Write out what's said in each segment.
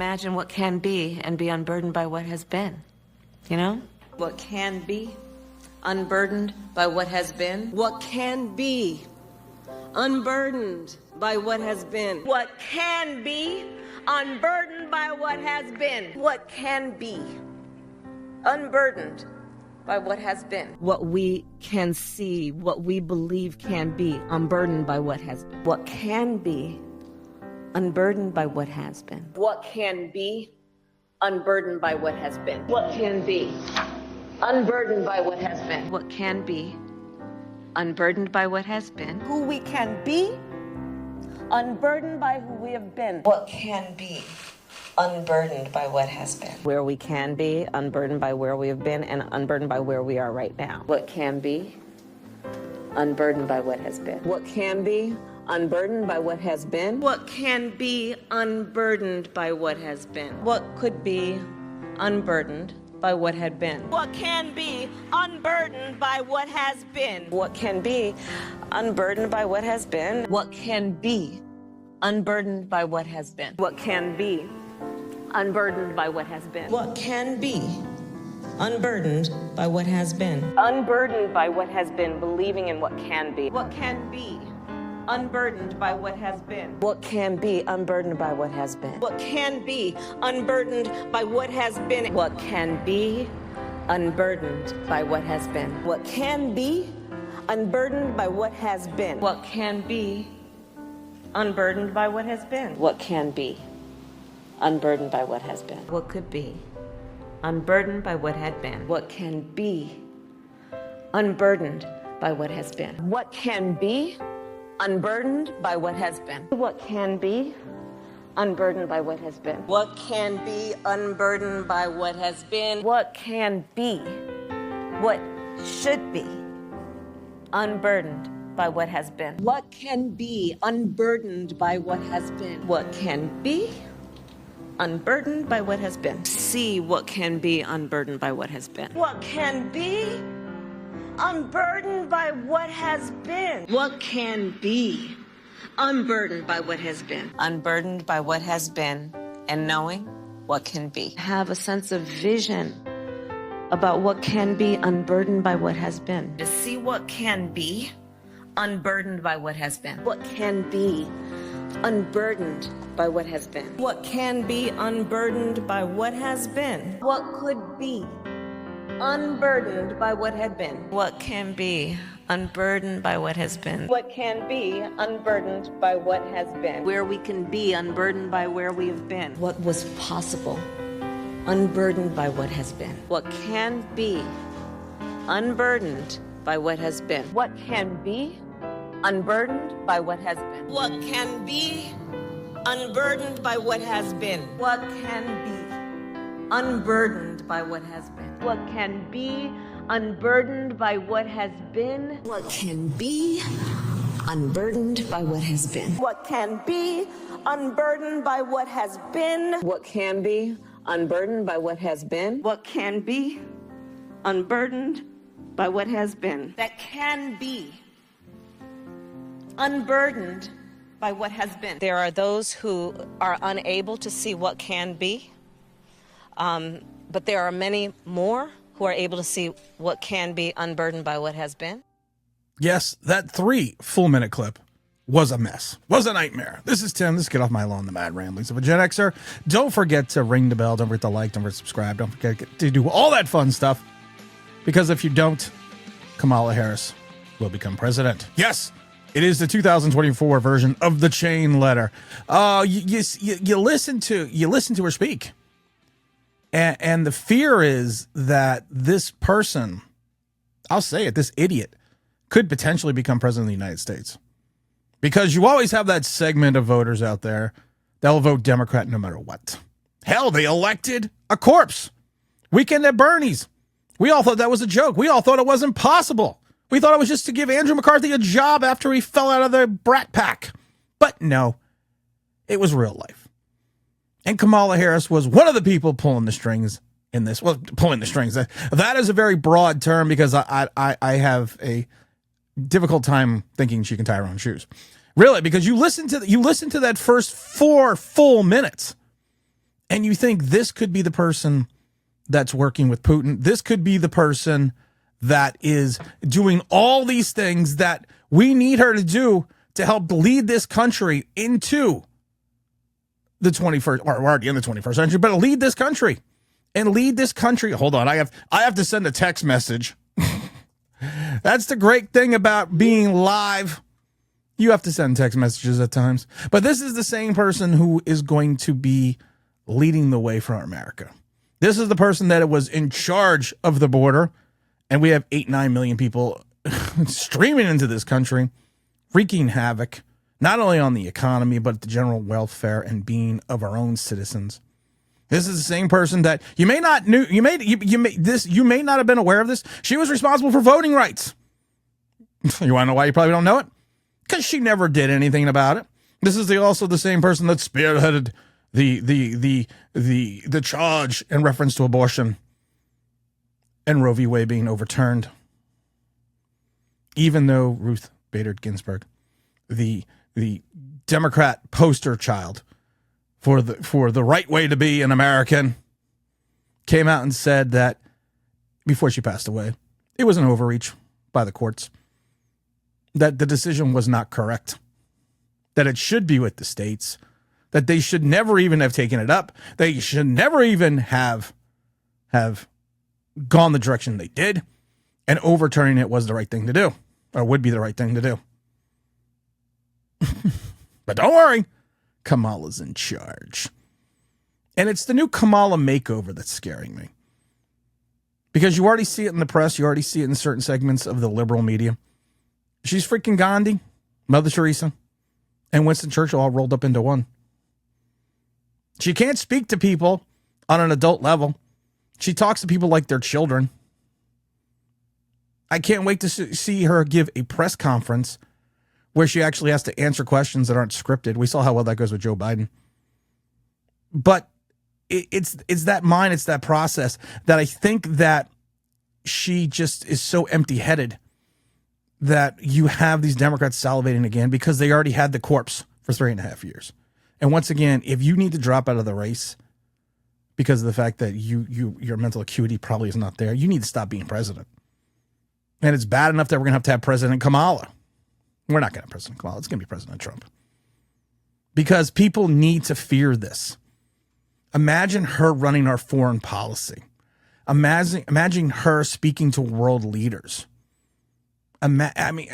imagine what can be and be unburdened by what has been. You know? What can be unburdened by what has been. What can be unburdened by what has been. What can be unburdened by what has been. What can be unburdened by what has been. What we can see, what we believe can be unburdened by what has been. What can be unburdened by what has been. What can be unburdened by what has been. What can be unburdened by what has been. What can be unburdened by what has been. Who we can be unburdened by who we have been. What can be unburdened by what has been. Where we can be unburdened by where we have been and unburdened by where we are right now. What can be unburdened by what has been. What can be unburdened by what has been. What can be unburdened by what has been. What could be unburdened by what had been. What can be unburdened by what has been. What can be unburdened by what has been. What can be unburdened by what has been. What can be unburdened by what has been. What can be unburdened by what has been. Unburdened by what has been, believing in what can be. What can be unburdened by what has been. What can be unburdened by what has been. What can be unburdened by what has been. What can be unburdened by what has been. What can be unburdened by what has been. What can be unburdened by what has been. What can be unburdened by what has been. What could be unburdened by what had been. What can be unburdened by what has been. What can be unburdened by what has been. What can be unburdened by what has been. What can be unburdened by what has been. What can be, what should be unburdened by what has been. What can be unburdened by what has been. What can be unburdened by what has been. See what can be unburdened by what has been. What can be unburdened by what has been. What can be unburdened by what has been. Unburdened by what has been and knowing what can be. Have a sense of vision about what can be unburdened by what has been. To see what can be unburdened by what has been. What can be unburdened by what has been. What can be unburdened by what has been. What could be unburdened by what had been. What can be unburdened by what has been. What can be unburdened by what has been. Where we can be unburdened by where we have been. What was possible unburdened by what has been. What can be unburdened by what has been. What can be unburdened by what has been. What can be unburdened by what has been. What can be unburdened by what has been. What can be unburdened by what has been. What can be unburdened by what has been. What can be unburdened by what has been. What can be unburdened by what has been. What can be unburdened by what has been. That can be unburdened by what has been. There are those who are unable to see what can be, but there are many more who are able to see what can be unburdened by what has been. Yes, that 3 full-minute clip was a mess, was a nightmare. This is Tim. This is Get Off My Lawn, the Mad Ramblings of a Gen Xer. Don't forget to ring the bell. Don't forget to like. Don't forget to subscribe. Don't forget to do all that fun stuff, because if you don't, Kamala Harris will become president. Yes, it is the 2024 version of the chain letter. You listen to her speak. And the fear is that this person, I'll say it, this idiot, could potentially become president of the United States. Because you always have that segment of voters out there that will vote Democrat no matter what. Hell, they elected a corpse. Weekend at Bernie's. We all thought that was a joke. We all thought it wasn't possible. We thought it was just to give Andrew McCarthy a job after he fell out of the brat pack. But no, it was real life. And Kamala Harris was one of the people pulling the strings in this. Well, pulling the strings. That is a very broad term, because I have a difficult time thinking she can tie her own shoes. Really, because you listen to that first 4 full minutes, and you think this could be the person that's working with Putin. This could be the person that is doing all these things that we need her to do to help lead this country into the 21st, or we're already in the 21st century, but lead this country and lead this country. Hold on. I have to send a text message. That's the great thing about being live. You have to send text messages at times, but this is the same person who is going to be leading the way for America. This is the person that was in charge of the border, and we have 8-9 million people streaming into this country, wreaking havoc, not only on the economy, but the general welfare and being of our own citizens. This is the same person that you may not you may not have been aware of this. She was responsible for voting rights. You want to know why you probably don't know it? Because she never did anything about it. This is also the same person that spearheaded the charge in reference to abortion and Roe v. Wade being overturned. Even though Ruth Bader Ginsburg, the Democrat poster child for the right way to be an American, came out and said that before she passed away, it was an overreach by the courts, that the decision was not correct, that it should be with the states, that they should never even have taken it up. They should never even have gone the direction they did, and overturning it was the right thing to do, or would be the right thing to do. But don't worry, Kamala's in charge. And it's the new Kamala makeover that's scaring me. Because you already see it in the press, you already see it in certain segments of the liberal media. She's freaking Gandhi, Mother Teresa, and Winston Churchill all rolled up into one. She can't speak to people on an adult level. She talks to people like they're children. I can't wait to see her give a press conference where she actually has to answer questions that aren't scripted. We saw how well that goes with Joe Biden. But it's that mind, it's that process that I think that she just is so empty-headed that you have these Democrats salivating again because they already had the corpse for 3.5 years. And once again, if you need to drop out of the race because of the fact that your mental acuity probably is not there, you need to stop being president. And it's bad enough that we're going to have President Kamala. We're not going to have President Kamala. It's going to be President Trump. Because people need to fear this. Imagine her running our foreign policy. Imagine her speaking to world leaders. I mean,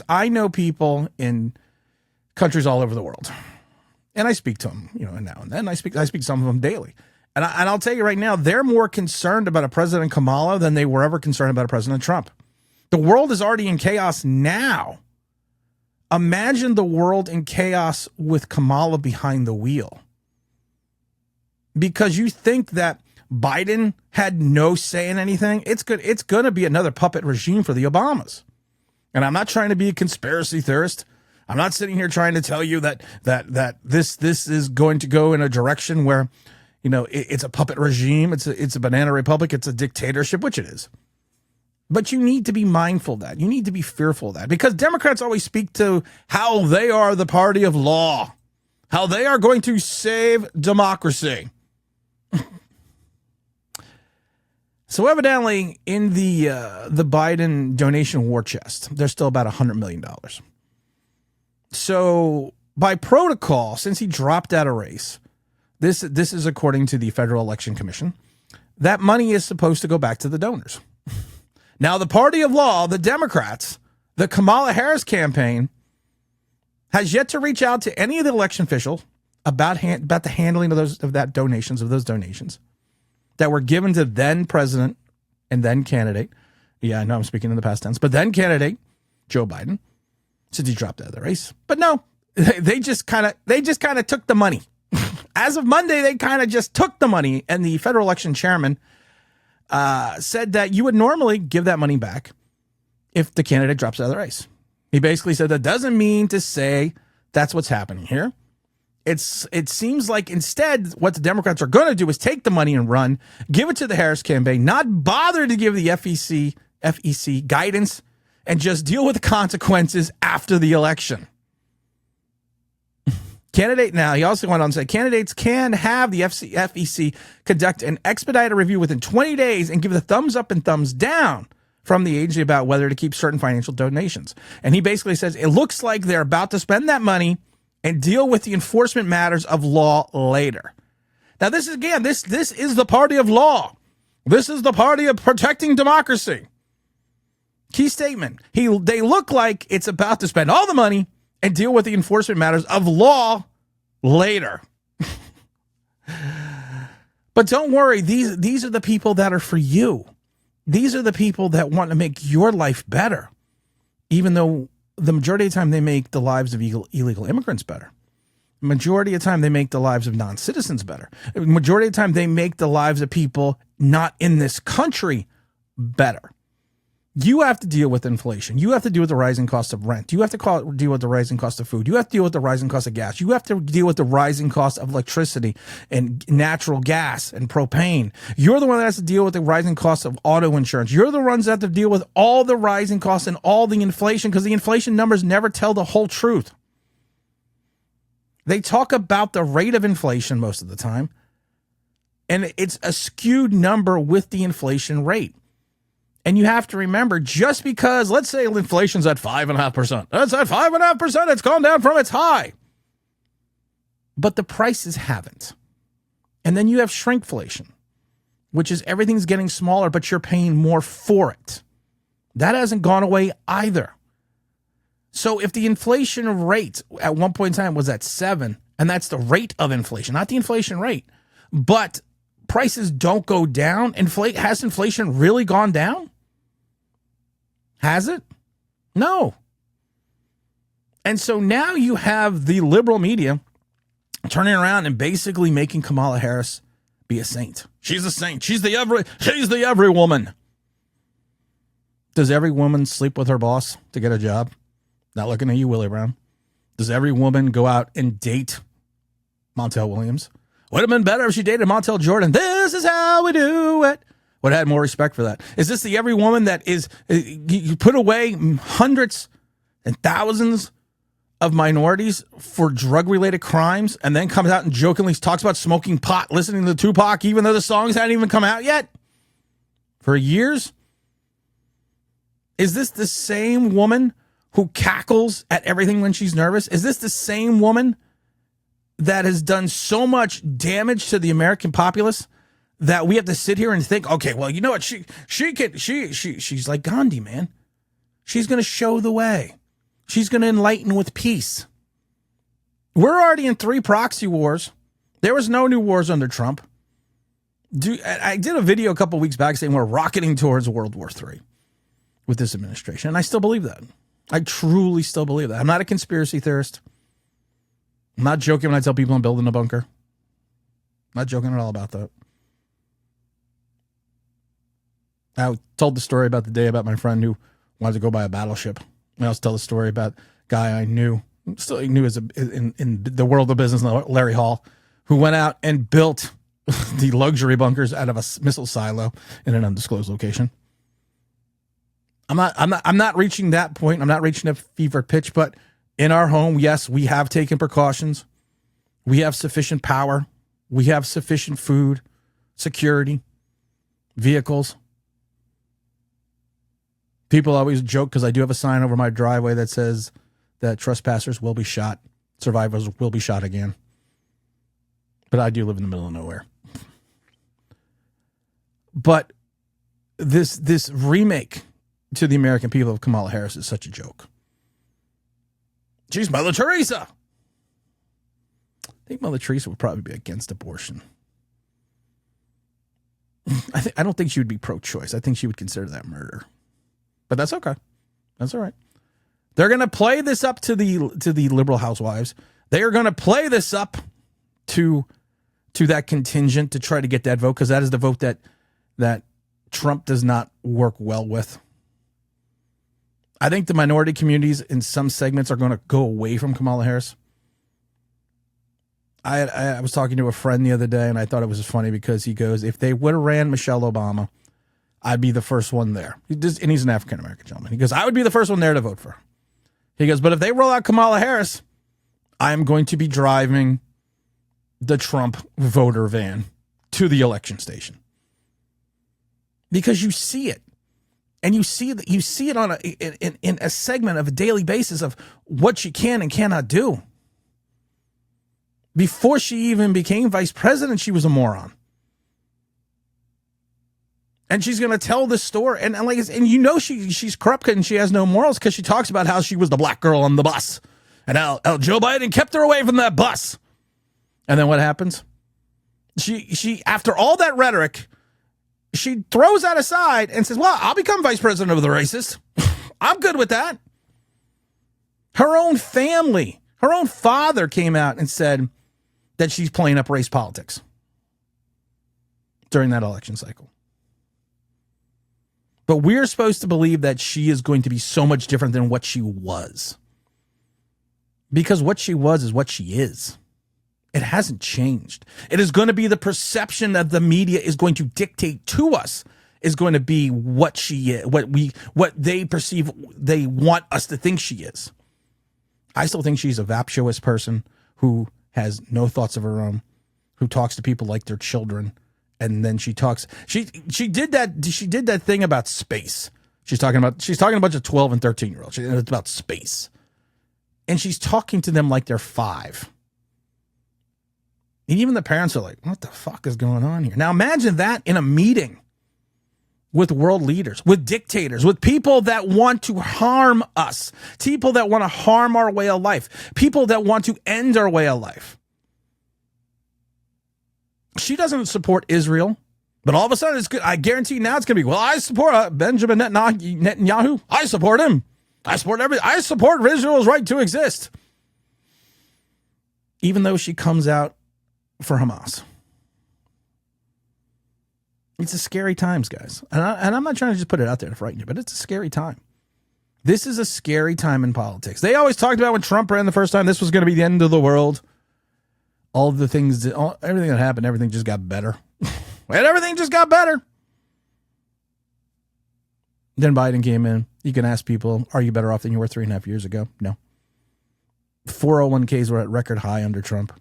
I know people in countries all over the world. And I speak to them, now and then. I speak to some of them daily. And I'll tell you right now, they're more concerned about a President Kamala than they were ever concerned about a President Trump. The world is already in chaos now. Imagine the world in chaos with Kamala behind the wheel. Because you think that Biden had no say in anything. It's going to be another puppet regime for the Obamas. And I'm not trying to be a conspiracy theorist. I'm not sitting here trying to tell you that this is going to go in a direction where, it's a puppet regime. It's a banana republic. It's a dictatorship, which it is. But you need to be mindful of that. You need to be fearful of that because Democrats always speak to how they are the party of law, how they are going to save democracy. So evidently in the Biden donation war chest, there's still about $100 million. So by protocol, since he dropped out of race, this is according to the Federal Election Commission, that money is supposed to go back to the donors. Now, the party of law, the Democrats, the Kamala Harris campaign, has yet to reach out to any of the election officials about the handling of those donations that were given to then president and then candidate. Yeah, I know I'm speaking in the past tense, but then candidate Joe Biden, since he dropped out of the race. But no, they just kind of took the money. As of Monday, they kind of just took the money, and the federal election chairman said that you would normally give that money back if the candidate drops out of the race. He basically said that doesn't mean to say that's what's happening here. It seems like instead what the Democrats are going to do is take the money and run, give it to the Harris campaign, not bother to give the FEC guidance, and just deal with the consequences after the election. Now, he also went on to say candidates can have the FEC conduct an expedited review within 20 days and give the thumbs up and thumbs down from the agency about whether to keep certain financial donations. And he basically says it looks like they're about to spend that money and deal with the enforcement matters of law later. Now, this is, again, this is the party of law. This is the party of protecting democracy. Key statement. They look like it's about to spend all the money and deal with the enforcement matters of law later. But don't worry, these are the people that are for you. These are the people that want to make your life better, even though the majority of the time they make the lives of illegal immigrants better. The majority of the time they make the lives of non-citizens better. The majority of the time they make the lives of people not in this country better. You have to deal with inflation. You have to deal with the rising cost of rent. You have to deal with the rising cost of food. You have to deal with the rising cost of gas. You have to deal with the rising cost of electricity and natural gas and propane. You're the one that has to deal with the rising cost of auto insurance. You're the ones that have to deal with all the rising costs and all the inflation, because the inflation numbers never tell the whole truth. They talk about the rate of inflation most of the time, and it's a skewed number with the inflation rate. And you have to remember, just because, let's say inflation's at 5.5%. That's at 5.5%. It's gone down from its high. But the prices haven't. And then you have shrinkflation, which is everything's getting smaller, but you're paying more for it. That hasn't gone away either. So if the inflation rate at one point in time was at 7, and that's the rate of inflation, not the inflation rate, but prices don't go down, has inflation really gone down? Has it? No. And so now you have the liberal media turning around and basically making Kamala Harris be a saint. She's a saint. She's the every woman. Does every woman sleep with her boss to get a job? Not looking at you, Willie Brown. Does every woman go out and date Montel Williams? Would have been better if she dated Montel Jordan. This is how we do it. Would have had more respect for that. Is this the every woman that is, you put away hundreds and thousands of minorities for drug-related crimes and then comes out and jokingly talks about smoking pot, listening to Tupac, even though the songs hadn't even come out yet? For years? Is this the same woman who cackles at everything when she's nervous? Is this the same woman that has done so much damage to the American populace that we have to sit here and think, okay, well, you know what? She's like Gandhi, man. She's going to show the way. She's going to enlighten with peace. We're already in 3 proxy wars. There was no new wars under Trump. I did a video a couple weeks back saying we're rocketing towards World War III with this administration, and I still believe that. I truly still believe that. I'm not a conspiracy theorist. I'm not joking when I tell people I'm building a bunker. I'm not joking at all about that. I told the story about the day about my friend who wanted to go buy a battleship. I also tell the story about a guy I knew, still knew as in the world of business, Larry Hall, who went out and built the luxury bunkers out of a missile silo in an undisclosed location. I'm not reaching that point. I'm not reaching a fever pitch, but in our home, yes, we have taken precautions. We have sufficient power. We have sufficient food, security, vehicles. People always joke because I do have a sign over my driveway that says that trespassers will be shot. Survivors will be shot again. But I do live in the middle of nowhere. But this remake to the American people of Kamala Harris is such a joke. She's Mother Teresa. I think Mother Teresa would probably be against abortion. I don't think she would be pro-choice. I think she would consider that murder. But that's okay. That's all right. They're going to play this up to the liberal housewives. They are going to play this up to that contingent to try to get that vote, because that is the vote that Trump does not work well with. I think the minority communities in some segments are going to go away from Kamala Harris. I was talking to a friend the other day, and I thought it was funny because he goes, if they would have ran Michelle Obama, I'd be the first one there. And he's an African-American gentleman. He goes, I would be the first one there to vote for her. He goes, but if they roll out Kamala Harris, I am going to be driving the Trump voter van to the election station. Because you see it. And you see it on in a segment of a daily basis of what she can and cannot do. Before she even became vice president, she was a moron. And she's going to tell this story. And you know she's corrupt and she has no morals because she talks about how she was the black girl on the bus. And how Joe Biden kept her away from that bus. And then what happens? She after all that rhetoric, she throws that aside and says, well, I'll become vice president of the racists. I'm good with that. Her own family, her own father came out and said that she's playing up race politics during that election cycle. But we're supposed to believe that she is going to be so much different than what she was. Because what she was is what she is. It hasn't changed. It is going to be the perception that the media is going to dictate to us is going to be what she is, what they perceive they want us to think she is. I still think she's a vaptuous person who has no thoughts of her own, who talks to people like they're children. And then she talks. She did that thing about space. She's talking about a bunch of 12 and 13-year-olds. It's about space, and she's talking to them like they're 5. And even the parents are like, "What the fuck is going on here?" Now imagine that in a meeting with world leaders, with dictators, with people that want to harm us, people that want to harm our way of life, people that want to end our way of life. She doesn't support Israel, but all of a sudden, it's good. I guarantee now it's going to be, well, I support Benjamin Netanyahu. I support him. I support everything. I support Israel's right to exist. Even though she comes out for Hamas. It's a scary times, guys. And I'm not trying to just put it out there to frighten you, but it's a scary time. This is a scary time in politics. They always talked about when Trump ran the first time, this was going to be the end of the world. All the things, everything that happened, everything just got better. And everything just got better. Then Biden came in. You can ask people, are you better off than you were 3.5 years ago? No. 401ks were at record high under Trump.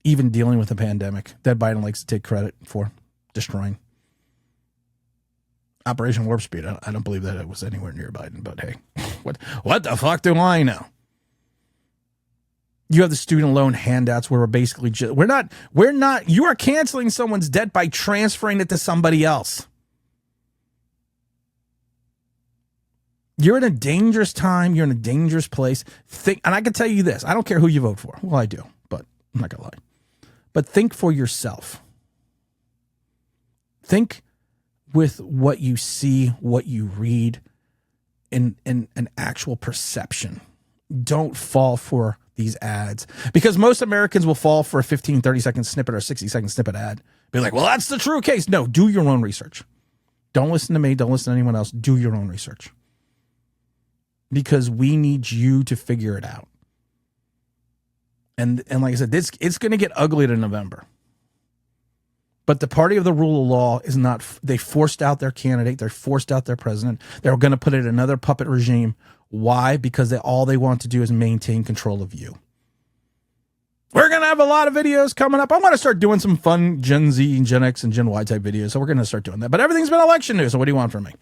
Even dealing with the pandemic that Biden likes to take credit for destroying. Operation Warp Speed, I don't believe that it was anywhere near Biden, but hey, what the fuck do I know? You have the student loan handouts where we're basically you are canceling someone's debt by transferring it to somebody else. You're in a dangerous time. You're in a dangerous place. And I can tell you this. I don't care who you vote for. Well, I do, but I'm not going to lie. But think for yourself. Think with what you see, what you read in an actual perception. Don't fall for these ads, because most Americans will fall for a 15, 30-second snippet or 60-second snippet ad. Be like, well, that's the true case. No, do your own research. Don't listen to me. Don't listen to anyone else. Do your own research. Because we need you to figure it out. And like I said, it's going to get ugly to November. But the party of the rule of law is not, they forced out their candidate. They forced out their president. They're going to put in another puppet regime. Why? Because all they want to do is maintain control of you. We're going to have a lot of videos coming up. I want to start doing some fun Gen Z and Gen X and Gen Y type videos. So we're going to start doing that. But everything's been election news. So what do you want from me?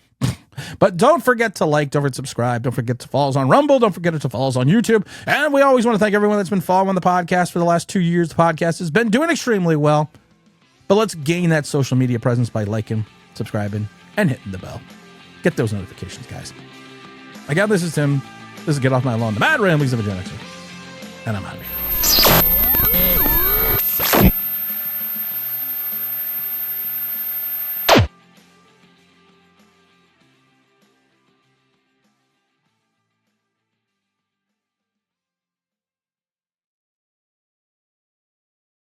But don't forget to like, don't forget to subscribe, don't forget to follow us on Rumble, don't forget to follow us on YouTube. And we always want to thank everyone that's been following the podcast for the last 2 years. The podcast has been doing extremely well. But let's gain that social media presence by liking, subscribing, and hitting the bell. Get those notifications, guys. Again, this is Tim. This is Get Off My Lawn, the Mad Ramblings of a Gen Xer. And I'm out of here.